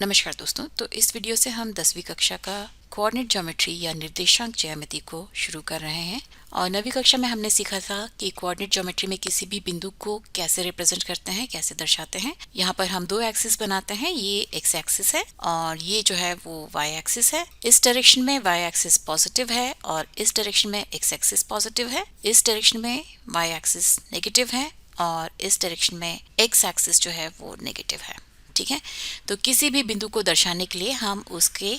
नमस्कार दोस्तों। तो इस वीडियो से हम 10वीं कक्षा का कोऑर्डिनेट ज्योमेट्री या निर्देशांक ज्यामिति को शुरू कर रहे हैं। और 9वीं कक्षा में हमने सीखा था कि कोऑर्डिनेट ज्योमेट्री में किसी भी बिंदु को कैसे रिप्रेजेंट करते हैं, कैसे दर्शाते हैं। यहाँ पर हम दो एक्सिस बनाते हैं, ये एक्स एक्सिस है और ये जो है वो वाई एक्सिस है। इस डायरेक्शन में वाई एक्सिस पॉजिटिव है और इस डायरेक्शन में एक्स एक्सिस पॉजिटिव है। इस डायरेक्शन में वाई एक्सिस नेगेटिव है और इस डायरेक्शन में एक्स एक्सिस जो है वो नेगेटिव है। ठीक है, तो किसी भी बिंदु को दर्शाने के लिए हम उसके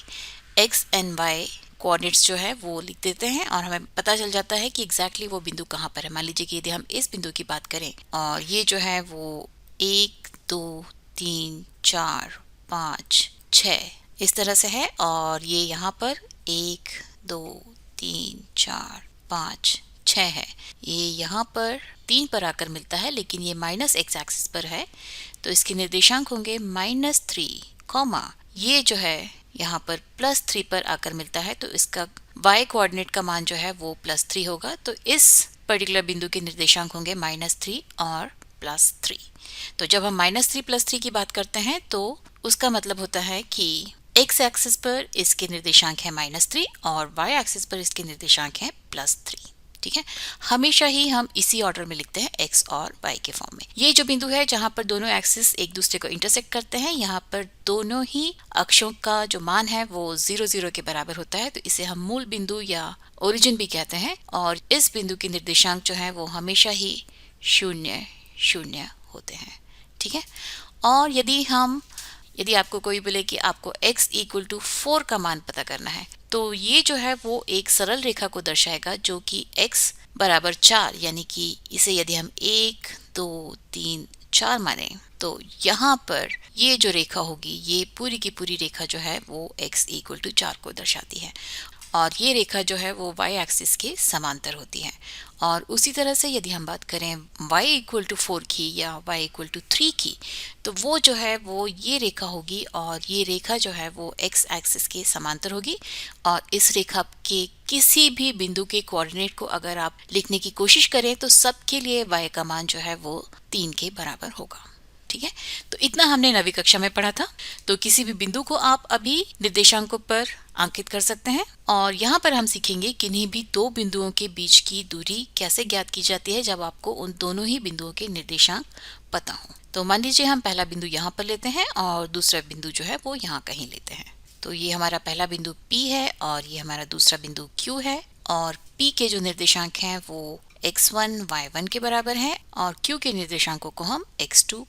एक्स एंड वाई कोऑर्डिनेट्स जो है वो लिख देते हैं और हमें पता चल जाता है कि एग्जैक्टली वो बिंदु कहाँ पर है। मान लीजिए कि यदि हम इस बिंदु की बात करें और ये जो है वो 1 2 3 4 5 6 इस तरह से है और ये यहाँ पर 1 2 3 4 5 6 है। ये यहाँ पर 3 पर आकर मिलता है, लेकिन ये माइनस एक्स एक्सिस पर है, तो इसके निर्देशांक होंगे -3, ये जो है यहाँ पर +3 पर आकर मिलता है, तो इसका y कोऑर्डिनेट का मान जो है वो +3 होगा। तो इस पर्टिकुलर बिंदु के निर्देशांक होंगे -3 और +3। तो जब हम -3 +3 की बात करते हैं तो उसका मतलब होता है कि x एक्सिस पर इसके निर्देशांक है -3 और y एक्सिस पर इसके निर्देशांक है +3। ठीक है, हमेशा ही हम इसी ऑर्डर में लिखते हैं x और y के फॉर्म में। ये जो बिंदु है जहां पर दोनों एक्सिस एक दूसरे को इंटरसेक्ट करते हैं, यहाँ पर दोनों ही अक्षों का जो मान है वो 0 0 के बराबर होता है, तो इसे हम मूल बिंदु या ओरिजिन भी कहते हैं। और इस बिंदु के निर्देशांक जो है वो हमेशा ही 0 0 होते हैं। ठीक है, और यदि आपको कोई बोले कि आपको x = 4 का मान पता करना है, तो ये जो है वो एक सरल रेखा को दर्शाएगा जो कि x बराबर 4, यानी कि इसे यदि हम 1 2 3 4 माने तो यहाँ पर ये जो रेखा होगी, ये पूरी की पूरी रेखा जो है वो x = 4 को दर्शाती है और ये रेखा जो है वो y एक्सिस के समांतर होती है। और उसी तरह से यदि हम बात करें y = 4 की या y = 3 की, तो वो जो है वो ये रेखा होगी और ये रेखा जो है वो x एक्सिस के समांतर होगी। और इस रेखा के किसी भी बिंदु के कोऑर्डिनेट को अगर आप लिखने की कोशिश करें तो सबके लिए y का मान जो है वो 3 के बराबर होगा। ठीक है, तो इतना हमने 9वीं कक्षा में पढ़ा था। तो किसी भी बिंदु को आप अभी निर्देशांकों पर अंकित कर सकते हैं और यहाँ पर हम सीखेंगे किन्हीं भी दो बिंदुओं के बीच की दूरी कैसे ज्ञात की जाती है जब आपको उन दोनों ही बिंदुओं के निर्देशांक पता हो। तो मान लीजिए हम पहला बिंदु यहाँ पर लेते हैं और दूसरा बिंदु जो है वो यहाँ कहीं लेते हैं। तो ये हमारा पहला बिंदु P है और ये हमारा दूसरा बिंदु Q है और P के जो निर्देशांक हैं वो x1 y1 के बराबर है और q के निर्देशांकों को हम x2,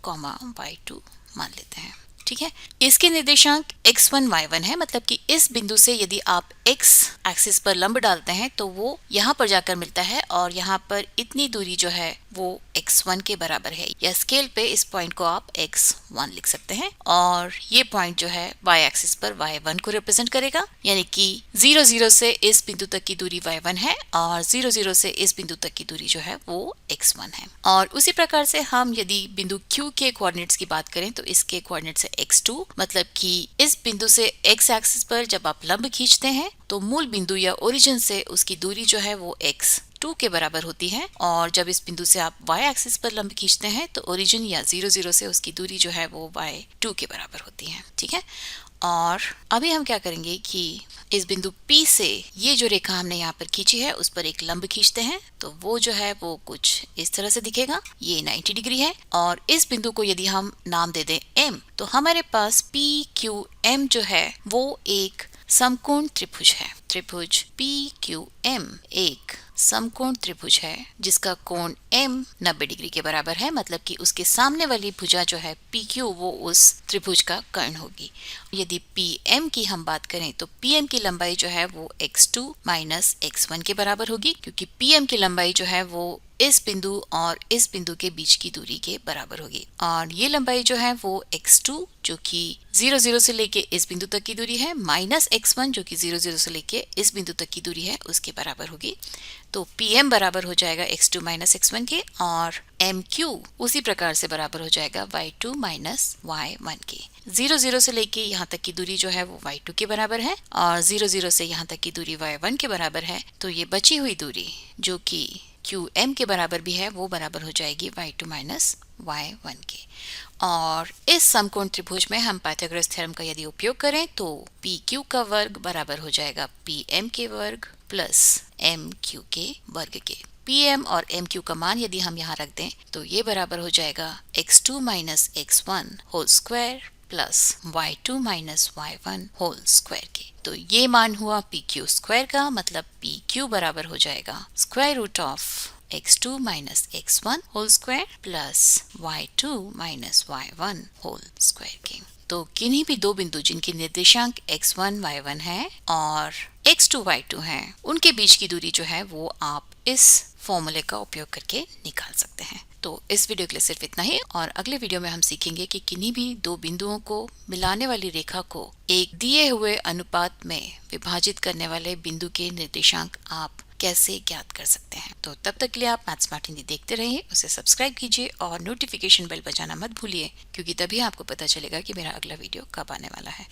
y2 मान लेते हैं। ठीक है, इसके निर्देशांक x1 y1 है, मतलब कि इस बिंदु से यदि आप x एक्सिस पर लंब डालते हैं तो वो यहाँ पर जाकर मिलता है और यहाँ पर इतनी दूरी जो है वो x1 के बराबर है, या स्केल पे इस पॉइंट को आप x1 लिख सकते हैं। और ये पॉइंट जो है y एक्सिस पर y1 को रिप्रेजेंट करेगा, यानी कि 0 0 से इस बिंदु तक की दूरी y1 है और 0 0 से इस बिंदु तक की दूरी जो है वो x1 है। और उसी प्रकार से हम यदि बिंदु q के कोऑर्डिनेट्स की बात करें तो इसके कोऑर्डिनेट्स है x2, मतलब कि इस बिंदु से x एक्सिस पर जब आप लंब खींचते हैं तो मूल बिंदु या ओरिजिन से उसकी दूरी जो है वो x2 के बराबर होती है। और जब इस बिंदु से आप y एक्सिस पर लंब खींचते हैं तो ओरिजिन या 0 0 से उसकी दूरी जो है वो y2 के बराबर होती है। ठीक है, और अभी हम क्या करेंगे कि इस बिंदु P से ये जो रेखा हमने यहाँ पर खींची है उस पर एक लंब खींचते हैं, तो वो जो है वो कुछ इस तरह से दिखेगा। ये 90 डिग्री है और इस बिंदु को यदि हम नाम दे दें M, तो हमारे पास PQM जो है वो एक समकोण त्रिभुज है। त्रिभुज PQM एक समकोण त्रिभुज है जिसका कोण M 90 डिग्री के बराबर है, मतलब कि उसके सामने वाली भुजा जो है PQ वो उस त्रिभुज का कर्ण होगी। यदि PM की हम बात करें तो PM की लंबाई जो है वो x2 माइनस x1 के बराबर होगी, क्योंकि PM की लंबाई जो है वो इस बिंदु और इस बिंदु के बीच की दूरी के बराबर होगी। और ये लंबाई जो है वो x2 जो कि 0 0 से लेके इस बिंदु तक की दूरी है, माइनस x1 जो कि 0 0 से लेके इस बिंदु तक की दूरी है, उसके बराबर होगी। तो PM बराबर हो जाएगा x2 माइनस x1 के और MQ उसी प्रकार से बराबर हो जाएगा y2 माइनस y1 के। 0 0 से लेके यहाँ तक की दूरी जो है वो y2 के बराबर है और 0 0 से यहाँ तक की दूरी y1 के बराबर है। तो ये बची हुई दूरी जो कि क्यू एम के बराबर भी है वो बराबर हो जाएगी y2 माइनस y1 के। और इस समकोण त्रिभुज में हम पाइथागोरस थ्योरम का यदि उपयोग करें तो पी क्यू का वर्ग बराबर हो जाएगा पी एम के वर्ग प्लस एम क्यू के वर्ग के। पी एम और एम क्यू का मान यदि हम यहाँ रख दें तो ये बराबर हो जाएगा x2 minus x1 whole square plus y2 minus y1 whole square के। तो ये मान हुआ पी क्यू स्क्वायर का, मतलब पी क्यू बराबर हो जाएगा square root of x2 minus x1 whole square plus y2 minus y1 whole square के। तो किन्हीं भी दो बिंदु जिनकी निर्देशांक x1 y1 है और x2 y2 है, उनके बीच की दूरी जो है वो आप इस फॉर्मूले का उपयोग करके निकाल सकते हैं। तो इस वीडियो के लिए सिर्फ इतना ही, और अगले वीडियो में हम सीखेंगे कि किन्हीं भी दो बिंदुओं को मिलाने वाली रेखा को एक दिए हुए अनुपात में विभाजित करने वाले बिंदु के निर्देशांक आप कैसे ज्ञात कर सकते हैं। तो तब तक के लिए आप मैथ्स स्मार्ट हिंदी देखते रहिए, उसे सब्सक्राइब कीजिए और नोटिफिकेशन बेल बजाना मत भूलिए, क्योंकि तभी आपको पता चलेगा कि मेरा अगला वीडियो कब आने वाला है।